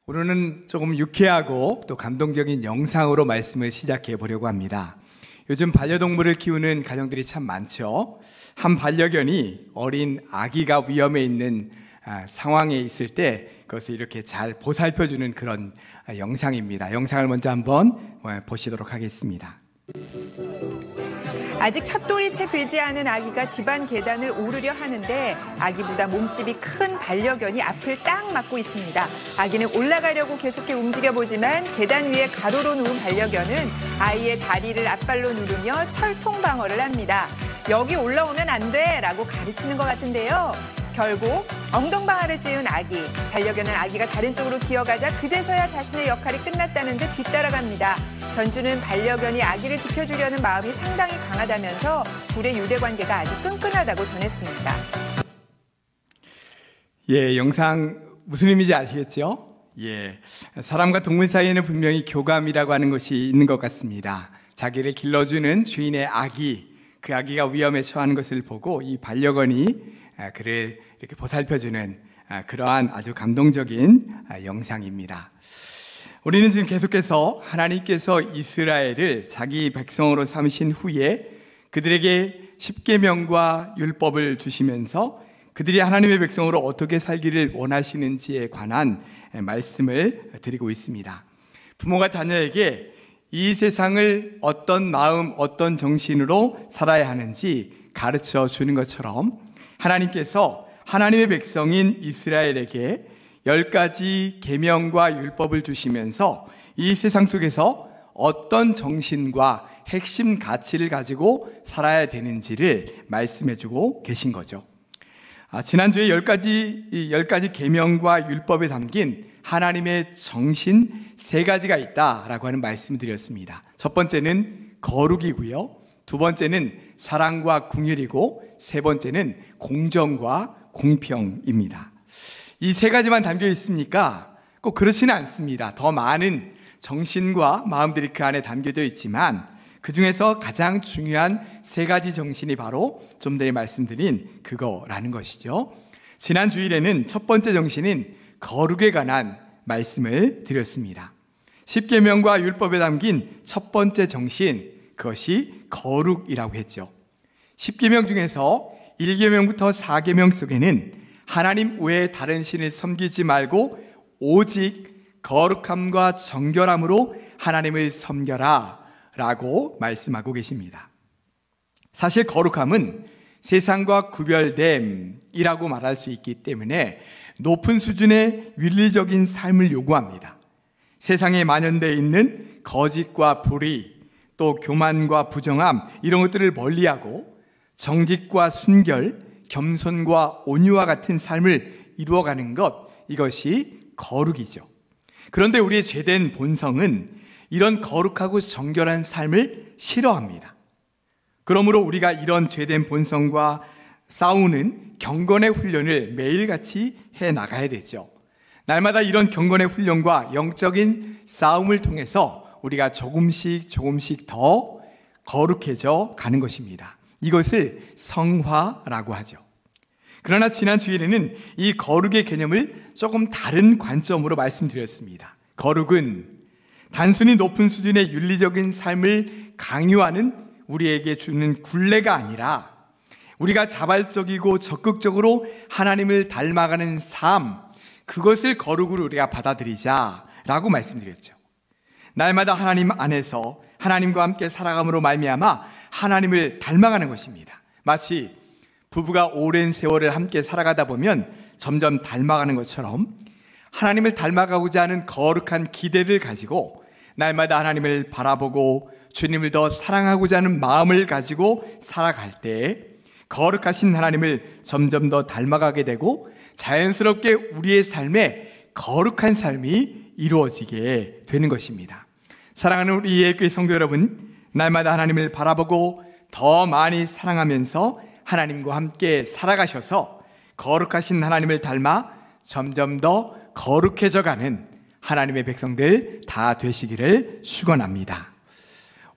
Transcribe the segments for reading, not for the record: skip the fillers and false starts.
오늘은 조금 유쾌하고 또 감동적인 영상으로 말씀을 시작해 보려고 합니다. 요즘 반려동물을 키우는 가정들이 참 많죠. 한 반려견이 어린 아기가 위험에 있는 상황에 있을 때 그것을 이렇게 잘 보살펴주는 그런 영상입니다. 영상을 먼저 한번 보시도록 하겠습니다. 아직 찻돌이 채 되지 않은 아기가 집안 계단을 오르려 하는데 아기보다 몸집이 큰 반려견이 앞을 딱 막고 있습니다. 아기는 올라가려고 계속해 움직여보지만 계단 위에 가로로 누운 반려견은 아이의 다리를 앞발로 누르며 철통 방어를 합니다. 여기 올라오면 안 돼! 라고 가르치는 것 같은데요. 결국 엉덩방아를 찧은 아기. 반려견은 아기가 다른 쪽으로 기어가자 그제서야 자신의 역할이 끝났다는 듯 뒤따라갑니다. 견주는 반려견이 아기를 지켜주려는 마음이 상당히 강하다면서 둘의 유대관계가 아주 끈끈하다고 전했습니다. 영상 무슨 의미인지 아시겠죠? 사람과 동물 사이에는 분명히 교감이라고 하는 것이 있는 것 같습니다. 자기를 길러주는 주인의 아기, 그 아기가 위험에 처하는 것을 보고 이 반려견이 그를 이렇게 보살펴주는 그러한 아주 감동적인 영상입니다. 우리는 지금 계속해서 하나님께서 이스라엘을 자기 백성으로 삼으신 후에 그들에게 십계명과 율법을 주시면서 그들이 하나님의 백성으로 어떻게 살기를 원하시는지에 관한 말씀을 드리고 있습니다. 부모가 자녀에게 이 세상을 어떤 마음, 어떤 정신으로 살아야 하는지 가르쳐 주는 것처럼 하나님께서 하나님의 백성인 이스라엘에게 10가지 계명과 율법을 주시면서 이 세상 속에서 어떤 정신과 핵심 가치를 가지고 살아야 되는지를 말씀해주고 계신 거죠. 지난주에 10가지 계명과 율법에 담긴 하나님의 정신 3가지가 있다라고 하는 말씀을 드렸습니다. 첫 번째는 거룩이고요. 두 번째는 사랑과 긍휼이고 세 번째는 공정과 공평입니다. 이 3가지만 담겨 있습니까? 꼭 그렇지는 않습니다. 더 많은 정신과 마음들이 그 안에 담겨져 있지만 그 중에서 가장 중요한 3가지 정신이 바로 좀 전에 말씀드린 그거라는 것이죠. 지난 주일에는 첫 번째 정신인 거룩에 관한 말씀을 드렸습니다. 십계명과 율법에 담긴 첫 번째 정신, 그것이 거룩이라고 했죠. 10계명 중에서 1계명부터 4계명 속에는 하나님 외에 다른 신을 섬기지 말고 오직 거룩함과 정결함으로 하나님을 섬겨라 라고 말씀하고 계십니다. 사실 거룩함은 세상과 구별됨이라고 말할 수 있기 때문에 높은 수준의 윤리적인 삶을 요구합니다. 세상에 만연되어 있는 거짓과 불의, 또 교만과 부정함 이런 것들을 멀리하고 정직과 순결, 겸손과 온유와 같은 삶을 이루어가는 것, 이것이 거룩이죠. 그런데 우리의 죄된 본성은 이런 거룩하고 정결한 삶을 싫어합니다. 그러므로 우리가 이런 죄된 본성과 싸우는 경건의 훈련을 매일같이 해나가야 되죠. 날마다 이런 경건의 훈련과 영적인 싸움을 통해서 우리가 조금씩 더 거룩해져 가는 것입니다. 이것을 성화라고 하죠. 그러나 지난 주일에는 이 거룩의 개념을 조금 다른 관점으로 말씀드렸습니다. 거룩은 단순히 높은 수준의 윤리적인 삶을 강요하는 우리에게 주는 굴레가 아니라 우리가 자발적이고 적극적으로 하나님을 닮아가는 삶, 그것을 거룩으로 우리가 받아들이자라고 말씀드렸죠. 날마다 하나님 안에서 하나님과 함께 살아감으로 말미암아 하나님을 닮아가는 것입니다. 마치 부부가 오랜 세월을 함께 살아가다 보면 점점 닮아가는 것처럼 하나님을 닮아가고자 하는 거룩한 기대를 가지고 날마다 하나님을 바라보고 주님을 더 사랑하고자 하는 마음을 가지고 살아갈 때 거룩하신 하나님을 점점 더 닮아가게 되고 자연스럽게 우리의 삶에 거룩한 삶이 이루어지게 되는 것입니다. 사랑하는 우리 예교회 성도 여러분, 날마다 하나님을 바라보고 더 많이 사랑하면서 하나님과 함께 살아가셔서 거룩하신 하나님을 닮아 점점 더 거룩해져 가는 하나님의 백성들 다 되시기를 축원합니다.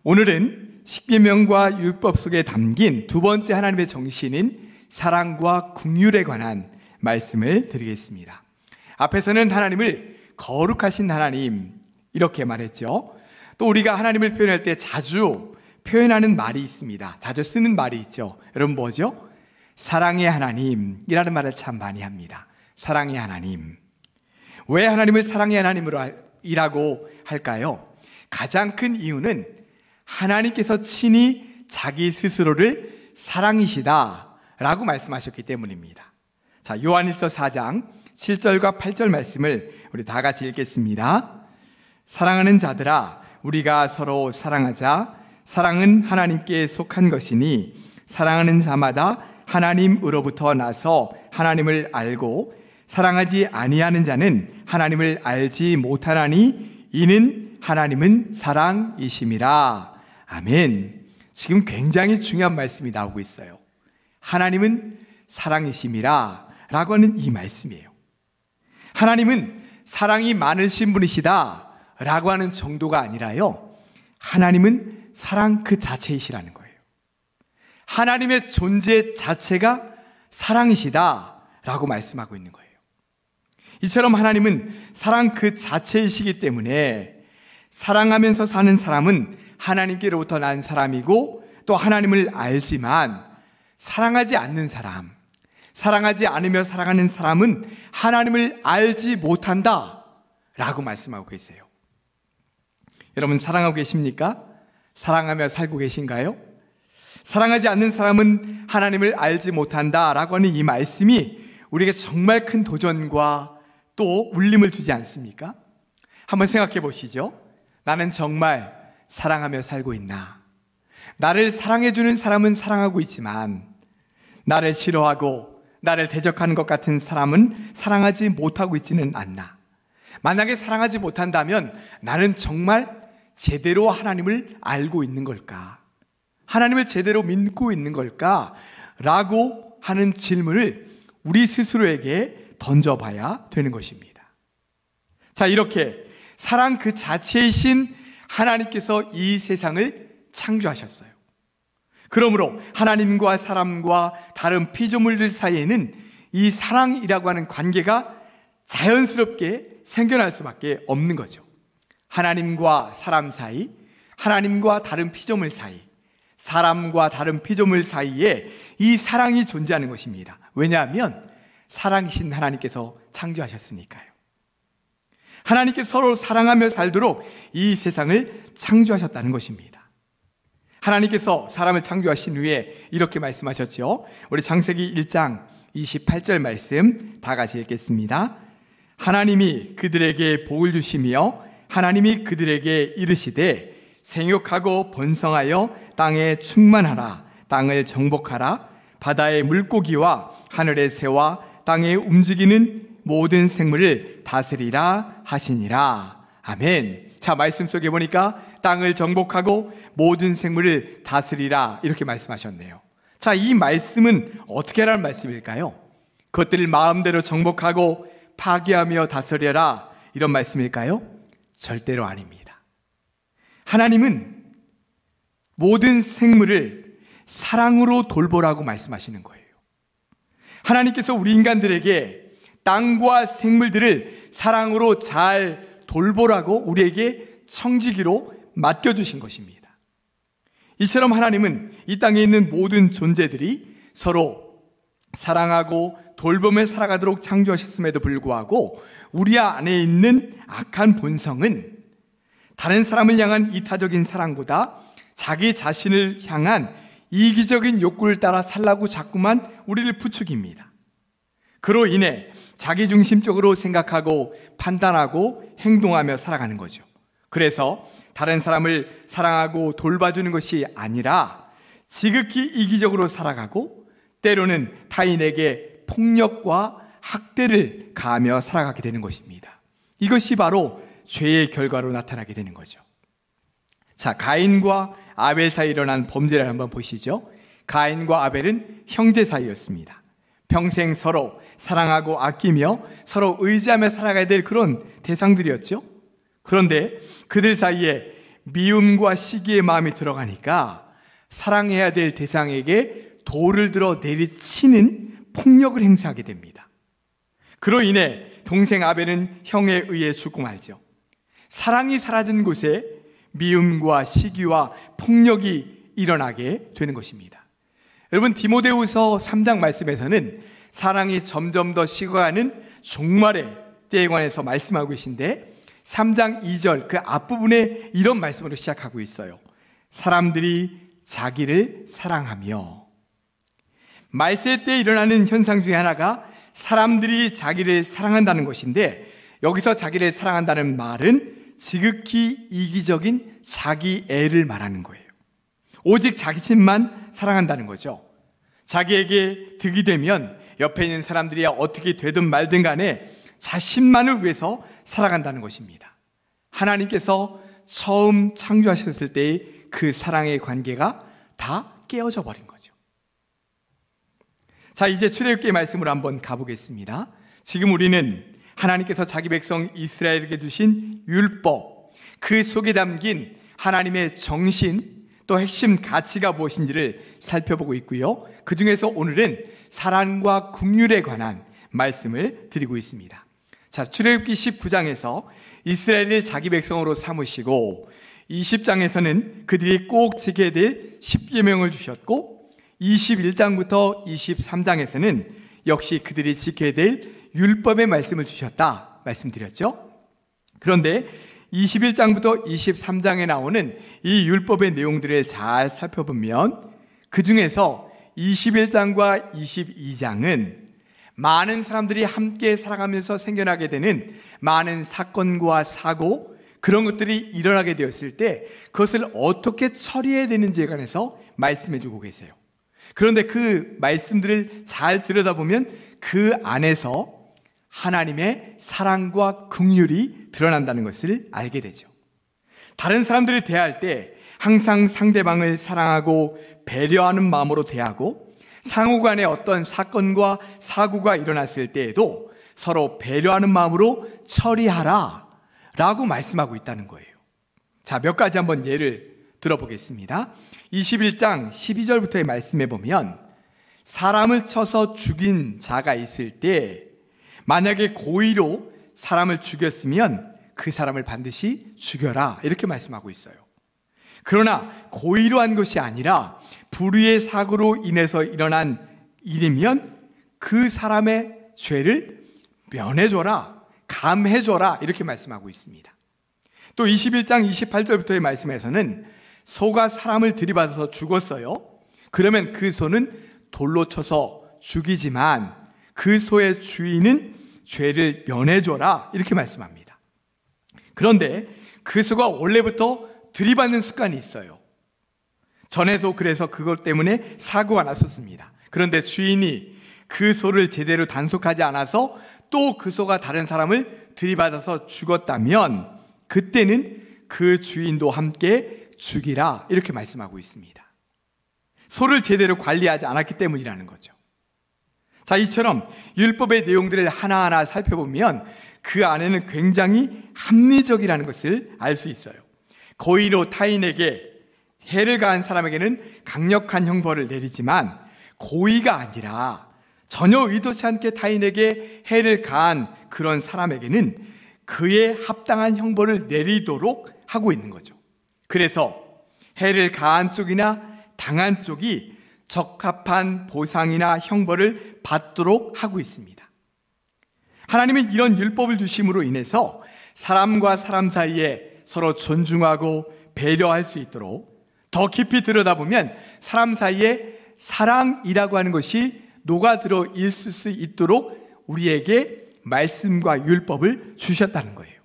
오늘은 십계명과 율법 속에 담긴 두 번째 하나님의 정신인 사랑과 긍휼에 관한 말씀을 드리겠습니다. 앞에서는 하나님을 거룩하신 하나님, 이렇게 말했죠. 또 우리가 하나님을 표현할 때 자주 표현하는 말이 있습니다. 자주 쓰는 말이 있죠. 여러분 뭐죠? 사랑의 하나님이라는 말을 참 많이 합니다. 사랑의 하나님. 왜 하나님을 사랑의 하나님이라고 할까요? 가장 큰 이유는 하나님께서 친히 자기 스스로를 사랑이시다라고 말씀하셨기 때문입니다. 자, 요한일서 4장 7절과 8절 말씀을 우리 다 같이 읽겠습니다. 사랑하는 자들아, 우리가 서로 사랑하자. 사랑은 하나님께 속한 것이니 사랑하는 자마다 하나님으로부터 나서 하나님을 알고 사랑하지 아니하는 자는 하나님을 알지 못하나니 이는 하나님은 사랑이심이라. 아멘. 지금 굉장히 중요한 말씀이 나오고 있어요. 하나님은 사랑이심이라 라고 하는 이 말씀이에요. 하나님은 사랑이 많으신 분이시다 라고 하는 정도가 아니라요, 하나님은 사랑 그 자체이시라는 거예요. 하나님의 존재 자체가 사랑이시다 라고 말씀하고 있는 거예요. 이처럼 하나님은 사랑 그 자체이시기 때문에 사랑하면서 사는 사람은 하나님께로부터 난 사람이고 또 하나님을 알지만, 사랑하지 않는 사람, 사랑하지 않으며 살아가는 사람은 하나님을 알지 못한다 라고 말씀하고 계세요. 여러분 사랑하고 계십니까? 사랑하며 살고 계신가요? 사랑하지 않는 사람은 하나님을 알지 못한다 라고 하는 이 말씀이 우리에게 정말 큰 도전과 또 울림을 주지 않습니까? 한번 생각해 보시죠. 나는 정말 사랑하며 살고 있나? 나를 사랑해주는 사람은 사랑하고 있지만 나를 싫어하고 나를 대적하는 것 같은 사람은 사랑하지 못하고 있지는 않나? 만약에 사랑하지 못한다면 나는 정말 제대로 하나님을 알고 있는 걸까? 하나님을 제대로 믿고 있는 걸까? 라고 하는 질문을 우리 스스로에게 던져봐야 되는 것입니다. 자, 이렇게 사랑 그 자체이신 하나님께서 이 세상을 창조하셨어요. 그러므로 하나님과 사람과 다른 피조물들 사이에는 이 사랑이라고 하는 관계가 자연스럽게 생겨날 수밖에 없는 거죠. 하나님과 사람 사이, 하나님과 다른 피조물 사이, 사람과 다른 피조물 사이에 이 사랑이 존재하는 것입니다. 왜냐하면 사랑이신 하나님께서 창조하셨으니까요. 하나님께서 서로 사랑하며 살도록 이 세상을 창조하셨다는 것입니다. 하나님께서 사람을 창조하신 후에 이렇게 말씀하셨죠. 우리 창세기 1장 28절 말씀 다 같이 읽겠습니다. 하나님이 그들에게 복을 주시며 하나님이 그들에게 이르시되 생육하고 번성하여 땅에 충만하라. 땅을 정복하라. 바다의 물고기와 하늘의 새와 땅에 움직이는 모든 생물을 다스리라 하시니라. 아멘. 자, 말씀 속에 보니까 땅을 정복하고 모든 생물을 다스리라 이렇게 말씀하셨네요. 자, 이 말씀은 어떻게 하라는 말씀일까요? 그것들을 마음대로 정복하고 파괴하며 다스려라 이런 말씀일까요? 절대로 아닙니다. 하나님은 모든 생물을 사랑으로 돌보라고 말씀하시는 거예요. 하나님께서 우리 인간들에게 땅과 생물들을 사랑으로 잘 돌보라고 우리에게 청지기로 맡겨주신 것입니다. 이처럼 하나님은 이 땅에 있는 모든 존재들이 서로 사랑하고 돌보며 살아가도록 창조하셨음에도 불구하고 우리 안에 있는 악한 본성은 다른 사람을 향한 이타적인 사랑보다 자기 자신을 향한 이기적인 욕구를 따라 살라고 자꾸만 우리를 부추깁니다. 그로 인해 자기중심적으로 생각하고 판단하고 행동하며 살아가는 거죠. 그래서 다른 사람을 사랑하고 돌봐주는 것이 아니라 지극히 이기적으로 살아가고 때로는 타인에게 폭력과 학대를 가하며 살아가게 되는 것입니다. 이것이 바로 죄의 결과로 나타나게 되는 거죠. 자, 가인과 아벨 사이에 일어난 범죄를 한번 보시죠. 가인과 아벨은 형제 사이였습니다. 평생 서로 사랑하고 아끼며 서로 의지하며 살아가야 될 그런 대상들이었죠. 그런데 그들 사이에 미움과 시기의 마음이 들어가니까 사랑해야 될 대상에게 돌을 들어 내리치는 폭력을 행사하게 됩니다. 그로 인해 동생 아벨은 형에 의해 죽고 말죠. 사랑이 사라진 곳에 미움과 시기와 폭력이 일어나게 되는 것입니다. 여러분, 디모데후서 3장 말씀에서는 사랑이 점점 더 식어가는 종말의 때에 관해서 말씀하고 계신데 3장 2절 그 앞부분에 이런 말씀으로 시작하고 있어요. 사람들이 자기를 사랑하며. 말세 때 일어나는 현상 중에 하나가 사람들이 자기를 사랑한다는 것인데, 여기서 자기를 사랑한다는 말은 지극히 이기적인 자기 애를 말하는 거예요. 오직 자기 집만 사랑한다는 거죠. 자기에게 득이 되면 옆에 있는 사람들이 어떻게 되든 말든 간에 자신만을 위해서 살아간다는 것입니다. 하나님께서 처음 창조하셨을 때의 그 사랑의 관계가 다 깨어져 버린 거죠. 자, 이제 출애굽기의 말씀으로 한번 가보겠습니다. 지금 우리는 하나님께서 자기 백성 이스라엘에게 주신 율법, 그 속에 담긴 하나님의 정신, 또 핵심 가치가 무엇인지를 살펴보고 있고요. 그 중에서 오늘은 사랑과 긍휼에 관한 말씀을 드리고 있습니다. 자, 출애굽기 19장에서 이스라엘을 자기 백성으로 삼으시고 20장에서는 그들이 꼭 지켜야 될 10계명을 주셨고 21장부터 23장에서는 역시 그들이 지켜야 될 율법의 말씀을 주셨다 말씀드렸죠. 그런데 21장부터 23장에 나오는 이 율법의 내용들을 잘 살펴보면 그 중에서 21장과 22장은 많은 사람들이 함께 살아가면서 생겨나게 되는 많은 사건과 사고, 그런 것들이 일어나게 되었을 때 그것을 어떻게 처리해야 되는지에 관해서 말씀해 주고 계세요. 그런데 그 말씀들을 잘 들여다보면 그 안에서 하나님의 사랑과 긍휼이 드러난다는 것을 알게 되죠. 다른 사람들을 대할 때 항상 상대방을 사랑하고 배려하는 마음으로 대하고, 상호간에 어떤 사건과 사고가 일어났을 때에도 서로 배려하는 마음으로 처리하라 라고 말씀하고 있다는 거예요. 자, 몇 가지 한번 예를 들어보겠습니다. 21장 12절부터의 말씀에 보면 사람을 쳐서 죽인 자가 있을 때 만약에 고의로 사람을 죽였으면 그 사람을 반드시 죽여라, 이렇게 말씀하고 있어요. 그러나 고의로 한 것이 아니라 불의의 사고로 인해서 일어난 일이면 그 사람의 죄를 면해줘라, 감해줘라, 이렇게 말씀하고 있습니다. 또 21장 28절부터의 말씀에서는 소가 사람을 들이받아서 죽었어요. 그러면 그 소는 돌로 쳐서 죽이지만 그 소의 주인은 죄를 면해줘라, 이렇게 말씀합니다. 그런데 그 소가 원래부터 들이받는 습관이 있어요. 전에도 그래서 그것 때문에 사고가 났었습니다. 그런데 주인이 그 소를 제대로 단속하지 않아서 또 그 소가 다른 사람을 들이받아서 죽었다면 그때는 그 주인도 함께 죽이라, 이렇게 말씀하고 있습니다. 소를 제대로 관리하지 않았기 때문이라는 거죠. 자, 이처럼 율법의 내용들을 하나하나 살펴보면 그 안에는 굉장히 합리적이라는 것을 알 수 있어요. 고의로 타인에게 해를 가한 사람에게는 강력한 형벌을 내리지만 고의가 아니라 전혀 의도치 않게 타인에게 해를 가한 그런 사람에게는 그에 합당한 형벌을 내리도록 하고 있는 거죠. 그래서 해를 가한 쪽이나 당한 쪽이 적합한 보상이나 형벌을 받도록 하고 있습니다. 하나님은 이런 율법을 주심으로 인해서 사람과 사람 사이에 서로 존중하고 배려할 수 있도록, 더 깊이 들여다보면 사람 사이에 사랑이라고 하는 것이 녹아들어 있을 수 있도록 우리에게 말씀과 율법을 주셨다는 거예요.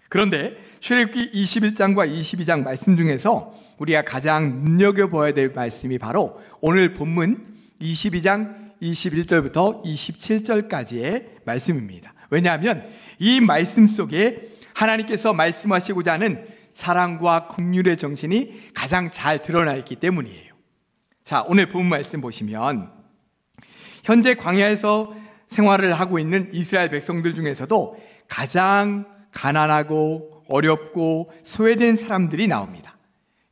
그런데 출애굽기 21장과 22장 말씀 중에서 우리가 가장 눈여겨봐야 될 말씀이 바로 오늘 본문 22장 21절부터 27절까지의 말씀입니다. 왜냐하면 이 말씀 속에 하나님께서 말씀하시고자 하는 사랑과 긍휼의 정신이 가장 잘 드러나 있기 때문이에요. 자, 오늘 본문 말씀 보시면 현재 광야에서 생활을 하고 있는 이스라엘 백성들 중에서도 가장 가난하고 어렵고 소외된 사람들이 나옵니다.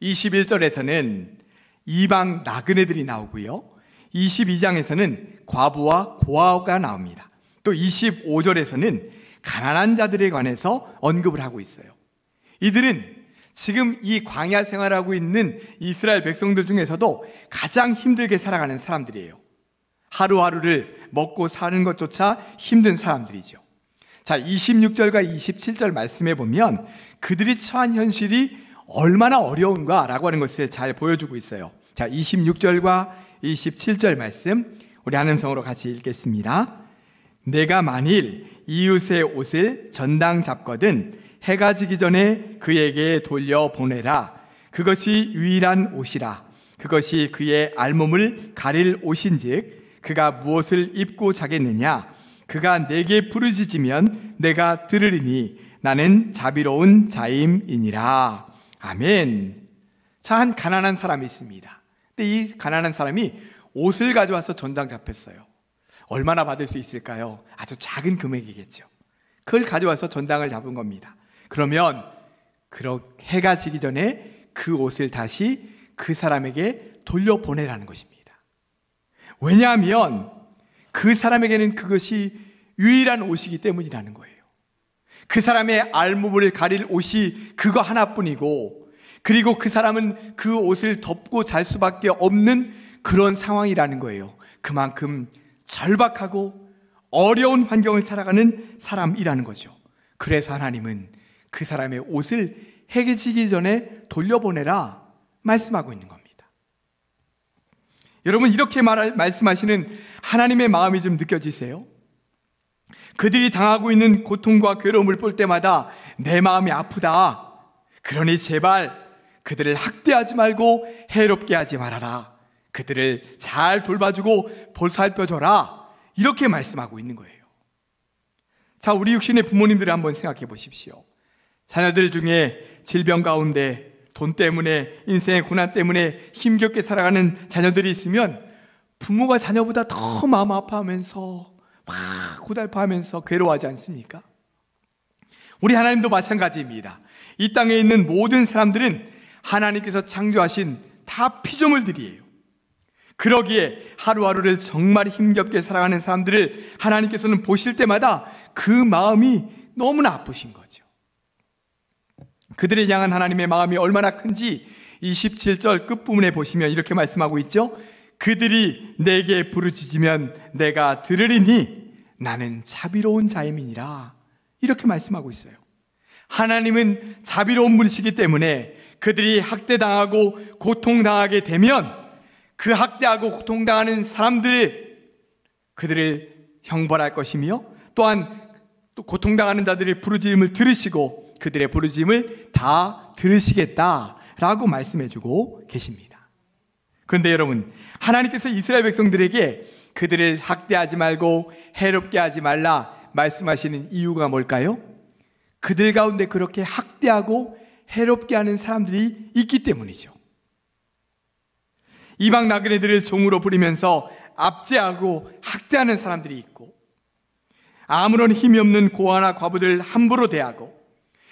21절에서는 이방 나그네들이 나오고요, 22장에서는 과부와 고아가 나옵니다. 또 25절에서는 가난한 자들에 관해서 언급을 하고 있어요. 이들은 지금 이 광야 생활하고 있는 이스라엘 백성들 중에서도 가장 힘들게 살아가는 사람들이에요. 하루하루를 먹고 사는 것조차 힘든 사람들이죠. 자, 26절과 27절 말씀해 보면 그들이 처한 현실이 얼마나 어려운가라고 하는 것을 잘 보여주고 있어요. 자, 26절과 27절 말씀 우리 한 음성으로 같이 읽겠습니다. 내가 만일 이웃의 옷을 전당 잡거든 해가 지기 전에 그에게 돌려보내라. 그것이 유일한 옷이라. 그것이 그의 알몸을 가릴 옷인즉 그가 무엇을 입고 자겠느냐. 그가 내게 부르짖으면 내가 들으리니 나는 자비로운 자임이니라. 아멘. 자, 한 가난한 사람이 있습니다. 근데 이 가난한 사람이 옷을 가져와서 전당 잡혔어요. 얼마나 받을 수 있을까요? 아주 작은 금액이겠죠. 그걸 가져와서 전당을 잡은 겁니다. 그러면 해가 지기 전에 그 옷을 다시 그 사람에게 돌려보내라는 것입니다. 왜냐하면 그 사람에게는 그것이 유일한 옷이기 때문이라는 거예요. 그 사람의 알몸을 가릴 옷이 그거 하나뿐이고, 그리고 그 사람은 그 옷을 덮고 잘 수밖에 없는 그런 상황이라는 거예요. 그만큼 절박하고 어려운 환경을 살아가는 사람이라는 거죠. 그래서 하나님은 그 사람의 옷을 해가 지기 전에 돌려보내라 말씀하고 있는 겁니다. 여러분, 이렇게 말씀하시는 하나님의 마음이 좀 느껴지세요? 그들이 당하고 있는 고통과 괴로움을 볼 때마다 내 마음이 아프다. 그러니 제발 그들을 학대하지 말고 해롭게 하지 말아라. 그들을 잘 돌봐주고 보살펴줘라. 이렇게 말씀하고 있는 거예요. 자, 우리 육신의 부모님들을 한번 생각해 보십시오. 자녀들 중에 질병 가운데 돈 때문에, 인생의 고난 때문에 힘겹게 살아가는 자녀들이 있으면 부모가 자녀보다 더 마음 아파하면서 막 고달파하면서 괴로워하지 않습니까? 우리 하나님도 마찬가지입니다. 이 땅에 있는 모든 사람들은 하나님께서 창조하신 다 피조물들이에요. 그러기에 하루하루를 정말 힘겹게 살아가는 사람들을 하나님께서는 보실 때마다 그 마음이 너무나 아프신 거죠. 그들을 향한 하나님의 마음이 얼마나 큰지 27절 끝부분에 보시면 이렇게 말씀하고 있죠. 그들이 내게 부르짖으면 내가 들으리니 나는 자비로운 자임이니라. 이렇게 말씀하고 있어요. 하나님은 자비로운 분이시기 때문에 그들이 학대당하고 고통당하게 되면 그 학대하고 고통당하는 그들을 형벌할 것이며, 또한 또 고통당하는 자들의 부르짖음을 들으시고 그들의 부르짖음을 다 들으시겠다라고 말씀해주고 계십니다. 그런데 여러분, 하나님께서 이스라엘 백성들에게 그들을 학대하지 말고 해롭게 하지 말라 말씀하시는 이유가 뭘까요? 그들 가운데 그렇게 학대하고 해롭게 하는 사람들이 있기 때문이죠. 이방 나그네들을 종으로 부리면서 압제하고 학대하는 사람들이 있고, 아무런 힘이 없는 고아나 과부들을 함부로 대하고,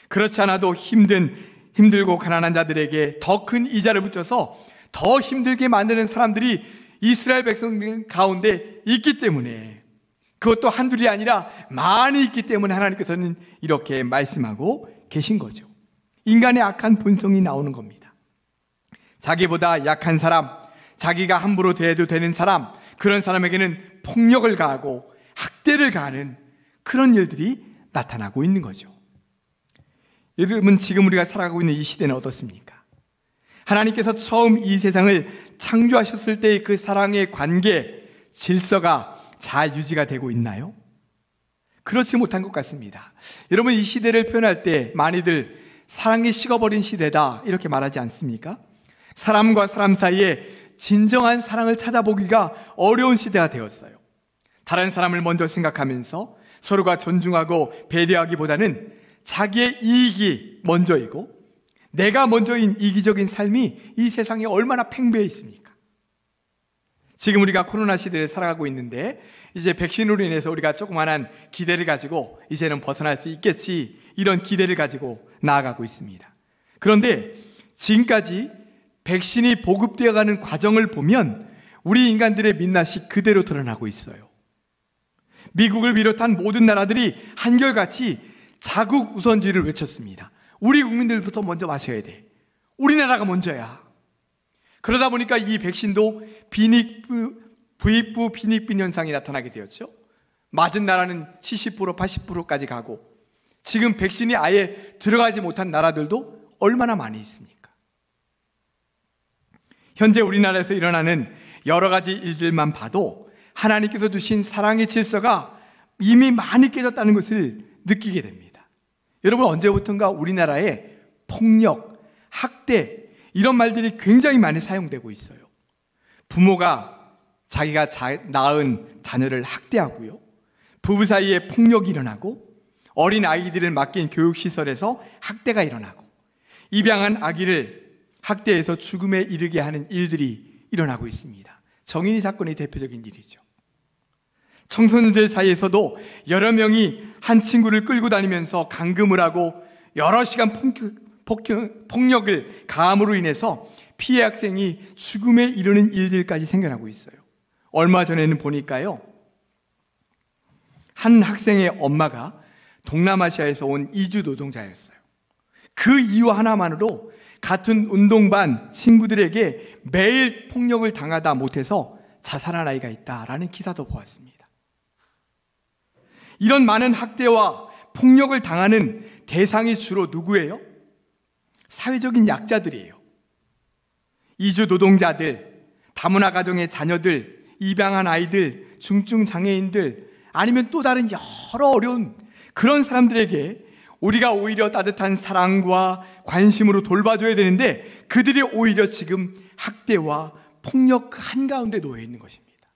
그렇지 않아도 힘들고 가난한 자들에게 더 큰 이자를 붙여서 더 힘들게 만드는 사람들이 이스라엘 백성들 가운데 있기 때문에, 그것도 한둘이 아니라 많이 있기 때문에 하나님께서는 이렇게 말씀하고 계신 거죠. 인간의 악한 본성이 나오는 겁니다. 자기보다 약한 사람, 자기가 함부로 대해도 되는 사람, 그런 사람에게는 폭력을 가하고 학대를 가하는 그런 일들이 나타나고 있는 거죠. 여러분, 지금 우리가 살아가고 있는 이 시대는 어떻습니까? 하나님께서 처음 이 세상을 창조하셨을 때의 그 사랑의 관계, 질서가 잘 유지가 되고 있나요? 그렇지 못한 것 같습니다. 여러분, 이 시대를 표현할 때 많이들 사랑이 식어버린 시대다 이렇게 말하지 않습니까? 사람과 사람 사이에 진정한 사랑을 찾아보기가 어려운 시대가 되었어요. 다른 사람을 먼저 생각하면서 서로가 존중하고 배려하기보다는 자기의 이익이 먼저이고 내가 먼저인 이기적인 삶이 이 세상에 얼마나 팽배해 있습니까? 지금 우리가 코로나 시대를 살아가고 있는데 이제 백신으로 인해서 우리가 조그만한 기대를 가지고 이제는 벗어날 수 있겠지, 이런 기대를 가지고 나아가고 있습니다. 그런데 지금까지 백신이 보급되어가는 과정을 보면 우리 인간들의 민낯이 그대로 드러나고 있어요. 미국을 비롯한 모든 나라들이 한결같이 자국 우선주의를 외쳤습니다. 우리 국민들부터 먼저 마셔야 돼. 우리나라가 먼저야. 그러다 보니까 이 백신도 부익부 빈익빈 현상이 나타나게 되었죠. 맞은 나라는 70%, 80%까지 가고 지금 백신이 아예 들어가지 못한 나라들도 얼마나 많이 있습니까? 현재 우리나라에서 일어나는 여러 가지 일들만 봐도 하나님께서 주신 사랑의 질서가 이미 많이 깨졌다는 것을 느끼게 됩니다. 여러분, 언제부턴가 우리나라에 폭력, 학대 이런 말들이 굉장히 많이 사용되고 있어요. 부모가 자기가 낳은 자녀를 학대하고요. 부부 사이에 폭력이 일어나고 어린 아이들을 맡긴 교육시설에서 학대가 일어나고 입양한 아기를 학대해서 죽음에 이르게 하는 일들이 일어나고 있습니다. 정인이 사건이 대표적인 일이죠. 청소년들 사이에서도 여러 명이 한 친구를 끌고 다니면서 감금을 하고 여러 시간 폭력을 가함으로 인해서 피해 학생이 죽음에 이르는 일들까지 생겨나고 있어요. 얼마 전에는 보니까요, 한 학생의 엄마가 동남아시아에서 온 이주 노동자였어요. 그 이유 하나만으로 같은 운동반 친구들에게 매일 폭력을 당하다 못해서 자살한 아이가 있다라는 기사도 보았습니다. 이런 많은 학대와 폭력을 당하는 대상이 주로 누구예요? 사회적인 약자들이에요. 이주 노동자들, 다문화 가정의 자녀들, 입양한 아이들, 중증 장애인들, 아니면 또 다른 여러 어려운 그런 사람들에게 우리가 오히려 따뜻한 사랑과 관심으로 돌봐줘야 되는데 그들이 오히려 지금 학대와 폭력 한가운데 놓여 있는 것입니다.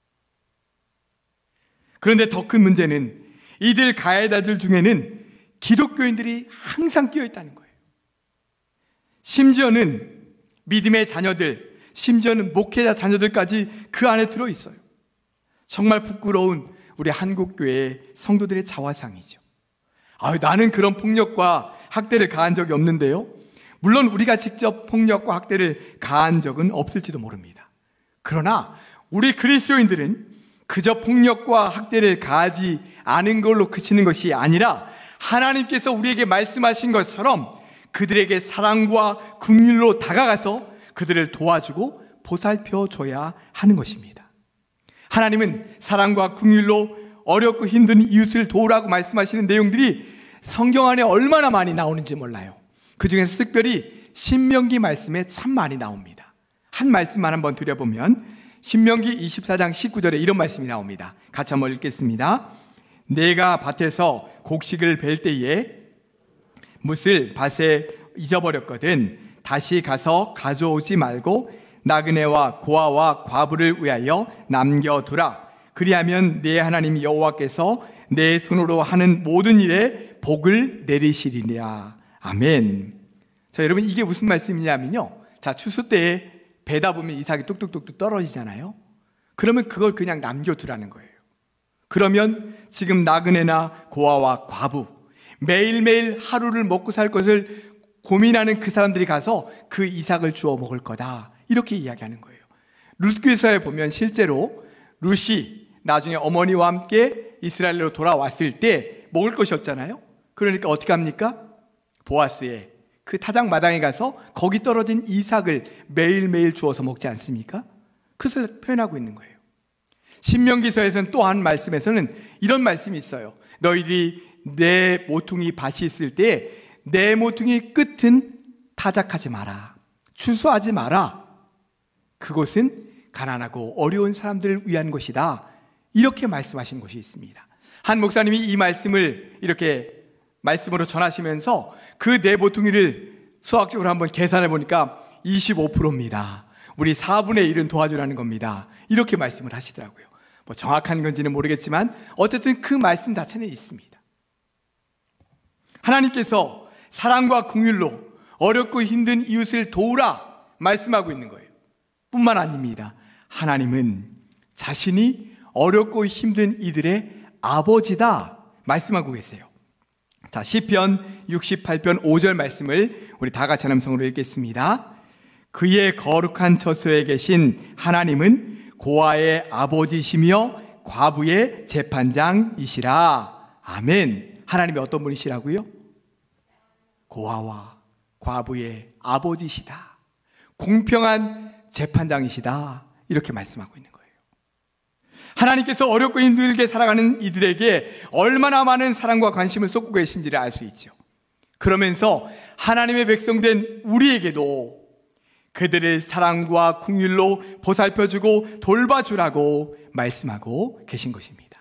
그런데 더 큰 문제는 이들 가해자들 중에는 기독교인들이 항상 끼어 있다는 거예요. 심지어는 믿음의 자녀들, 심지어는 목회자 자녀들까지 그 안에 들어있어요. 정말 부끄러운 우리 한국교회의 성도들의 자화상이죠. 나는 그런 폭력과 학대를 가한 적이 없는데요. 물론 우리가 직접 폭력과 학대를 가한 적은 없을지도 모릅니다. 그러나 우리 그리스도인들은 그저 폭력과 학대를 가하지 않은 걸로 그치는 것이 아니라 하나님께서 우리에게 말씀하신 것처럼 그들에게 사랑과 긍휼로 다가가서 그들을 도와주고 보살펴줘야 하는 것입니다. 하나님은 사랑과 긍휼로 어렵고 힘든 이웃을 도우라고 말씀하시는 내용들이 성경 안에 얼마나 많이 나오는지 몰라요. 그 중에서 특별히 신명기 말씀에 참 많이 나옵니다. 한 말씀만 한번 드려보면 신명기 24장 19절에 이런 말씀이 나옵니다. 같이 한번 읽겠습니다. 내가 밭에서 곡식을 벨 때에 뭇을 밭에 잊어버렸거든 다시 가서 가져오지 말고 나그네와 고아와 과부를 위하여 남겨두라. 그리하면 내 하나님 여호와께서 내 손으로 하는 모든 일에 복을 내리시리라. 아멘. 자, 여러분, 이게 무슨 말씀이냐면요, 자, 추수 때에 배다 보면 이삭이 뚝뚝뚝뚝 떨어지잖아요. 그러면 그걸 그냥 남겨두라는 거예요. 그러면 지금 나그네나 고아와 과부, 매일매일 하루를 먹고 살 것을 고민하는 그 사람들이 가서 그 이삭을 주워 먹을 거다, 이렇게 이야기하는 거예요. 룻기서에 보면 실제로 룻이 나중에 어머니와 함께 이스라엘로 돌아왔을 때 먹을 것이 없잖아요. 그러니까 어떻게 합니까? 보아스의 그 타작 마당에 가서 거기 떨어진 이삭을 매일매일 주워서 먹지 않습니까? 그것을 표현하고 있는 거예요. 신명기서에서는 또 한 말씀에서는 이런 말씀이 있어요. 너희들이 내 모퉁이 밭이 있을 때 내 모퉁이 끝은 타작하지 마라, 추수하지 마라. 그곳은 가난하고 어려운 사람들을 위한 것이다, 이렇게 말씀하신 것이 있습니다. 한 목사님이 이 말씀을 이렇게 말씀으로 전하시면서 그 내 모퉁이를 수학적으로 한번 계산해 보니까 25%입니다. 우리 4분의 1은 도와주라는 겁니다. 이렇게 말씀을 하시더라고요. 뭐 정확한 건지는 모르겠지만 어쨌든 그 말씀 자체는 있습니다. 하나님께서 사랑과 긍휼로 어렵고 힘든 이웃을 도우라 말씀하고 있는 거예요. 뿐만 아닙니다. 하나님은 자신이 어렵고 힘든 이들의 아버지다 말씀하고 계세요. 자, 시편 68편 5절 말씀을 우리 다 같이 함성으로 읽겠습니다. 그의 거룩한 처소에 계신 하나님은 고아의 아버지시며 과부의 재판장이시라. 아멘. 하나님이 어떤 분이시라고요? 고아와 과부의 아버지시다. 공평한 재판장이시다. 이렇게 말씀하고 있는 거예요. 하나님께서 어렵고 힘들게 살아가는 이들에게 얼마나 많은 사랑과 관심을 쏟고 계신지를 알 수 있죠. 그러면서 하나님의 백성된 우리에게도 그들을 사랑과 긍휼로 보살펴주고 돌봐주라고 말씀하고 계신 것입니다.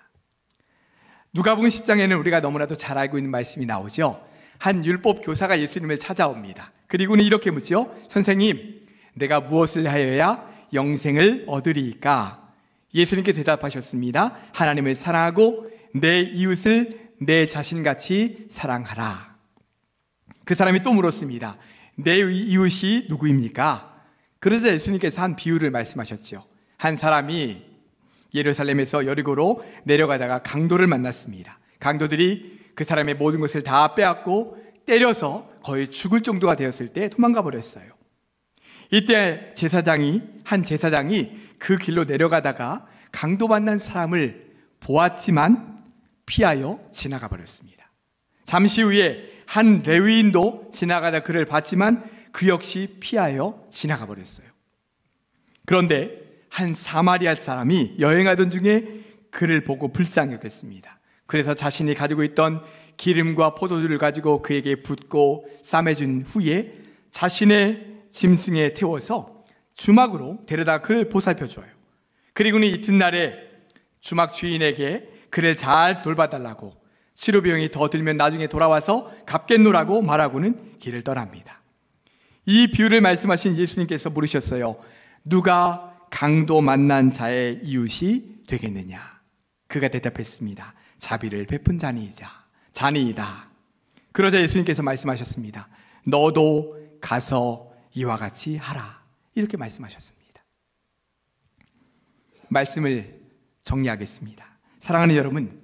누가복음 10장에는 우리가 너무나도 잘 알고 있는 말씀이 나오죠. 한 율법 교사가 예수님을 찾아옵니다. 그리고는 이렇게 묻죠. 선생님, 내가 무엇을 하여야 영생을 얻으리이까? 예수님께 대답하셨습니다. 하나님을 사랑하고 내 이웃을 내 자신같이 사랑하라. 그 사람이 또 물었습니다. 내 이웃이 누구입니까? 그러자 예수님께서 한 비유를 말씀하셨죠. 한 사람이 예루살렘에서 여리고로 내려가다가 강도를 만났습니다. 강도들이 그 사람의 모든 것을 다 빼앗고 때려서 거의 죽을 정도가 되었을 때 도망가 버렸어요. 이때 한 제사장이 그 길로 내려가다가 강도 만난 사람을 보았지만 피하여 지나가 버렸습니다. 잠시 후에 한 레위인도 지나가다 그를 봤지만 그 역시 피하여 지나가 버렸어요. 그런데 한 사마리아 사람이 여행하던 중에 그를 보고 불쌍히 여겼습니다. 그래서 자신이 가지고 있던 기름과 포도주를 가지고 그에게 붓고 싸매준 후에 자신의 짐승에 태워서 주막으로 데려다 그를 보살펴줘요. 그리고는 이튿날에 주막 주인에게 그를 잘 돌봐달라고, 치료비용이 더 들면 나중에 돌아와서 갚겠노라고 말하고는 길을 떠납니다. 이 비유를 말씀하신 예수님께서 물으셨어요. 누가 강도 만난 자의 이웃이 되겠느냐? 그가 대답했습니다. 자비를 베푼 자니이다. 그러자 예수님께서 말씀하셨습니다. 너도 가서 이와 같이 하라. 이렇게 말씀하셨습니다. 말씀을 정리하겠습니다. 사랑하는 여러분,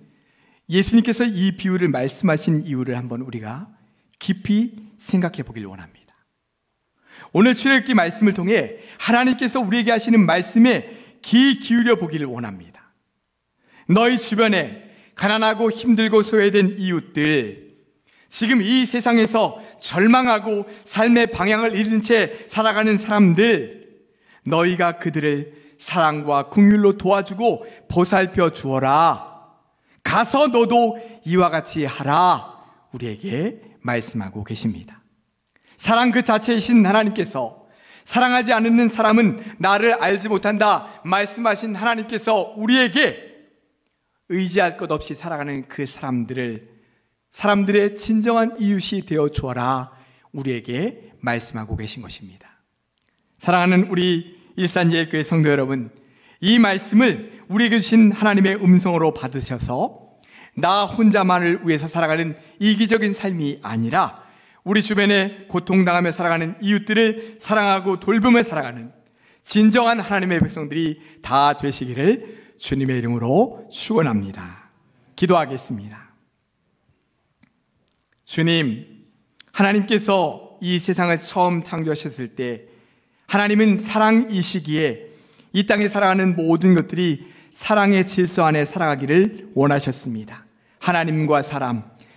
예수님께서 이 비유를 말씀하신 이유를 한번 우리가 깊이 생각해 보길 원합니다. 오늘 출애굽기 말씀을 통해 하나님께서 우리에게 하시는 말씀에 귀 기울여 보기를 원합니다. 너희 주변에 가난하고 힘들고 소외된 이웃들, 지금 이 세상에서 절망하고 삶의 방향을 잃은 채 살아가는 사람들, 너희가 그들을 사랑과 긍휼로 도와주고 보살펴 주어라. 가서 너도 이와 같이 하라. 우리에게 말씀하고 계십니다. 사랑 그 자체이신 하나님께서 사랑하지 않는 사람은 나를 알지 못한다 말씀하신 하나님께서 우리에게 의지할 것 없이 살아가는 그 사람들의 진정한 이웃이 되어 주어라. 우리에게 말씀하고 계신 것입니다. 사랑하는 우리 일산예일교회 성도 여러분, 이 말씀을 우리에게 주신 하나님의 음성으로 받으셔서 나 혼자만을 위해서 살아가는 이기적인 삶이 아니라 우리 주변에 고통당하며 살아가는 이웃들을 사랑하고 돌보며 살아가는 진정한 하나님의 백성들이 다 되시기를 주님의 이름으로 축원합니다. 기도하겠습니다. 주님, 하나님께서 이 세상을 처음 창조하셨을 때 하나님은 사랑이시기에 이 땅에 살아가는 모든 것들이 사랑의 질서 안에 살아가기를 원하셨습니다. 하나님과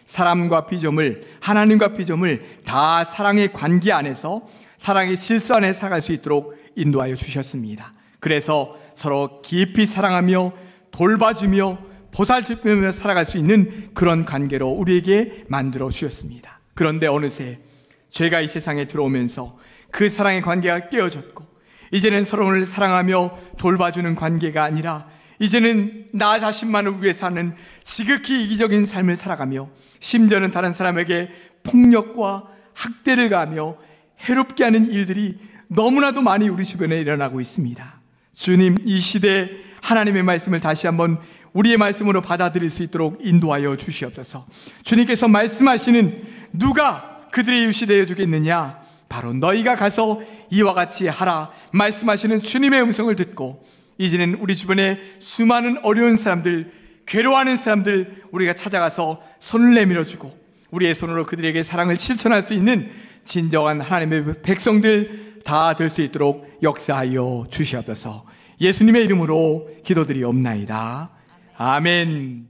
사람과 피조물, 하나님과 피조물 다 사랑의 관계 안에서 사랑의 질서 안에 살아갈 수 있도록 인도하여 주셨습니다. 그래서 서로 깊이 사랑하며 돌봐주며 보살피며 살아갈 수 있는 그런 관계로 우리에게 만들어 주셨습니다. 그런데 어느새 죄가 이 세상에 들어오면서 그 사랑의 관계가 깨어졌고 이제는 서로를 사랑하며 돌봐주는 관계가 아니라 이제는 나 자신만을 위해 사는 지극히 이기적인 삶을 살아가며 심지어는 다른 사람에게 폭력과 학대를 가하며 해롭게 하는 일들이 너무나도 많이 우리 주변에 일어나고 있습니다. 주님, 이 시대에 하나님의 말씀을 다시 한번 우리의 말씀으로 받아들일 수 있도록 인도하여 주시옵소서. 주님께서 말씀하시는 누가 그들의 이웃이 되어 주겠느냐? 바로 너희가 가서 이와 같이 하라 말씀하시는 주님의 음성을 듣고 이제는 우리 주변에 수많은 어려운 사람들, 괴로워하는 사람들 우리가 찾아가서 손을 내밀어주고 우리의 손으로 그들에게 사랑을 실천할 수 있는 진정한 하나님의 백성들 다 될 수 있도록 역사하여 주시옵소서. 예수님의 이름으로 기도드리옵나이다. 아멘.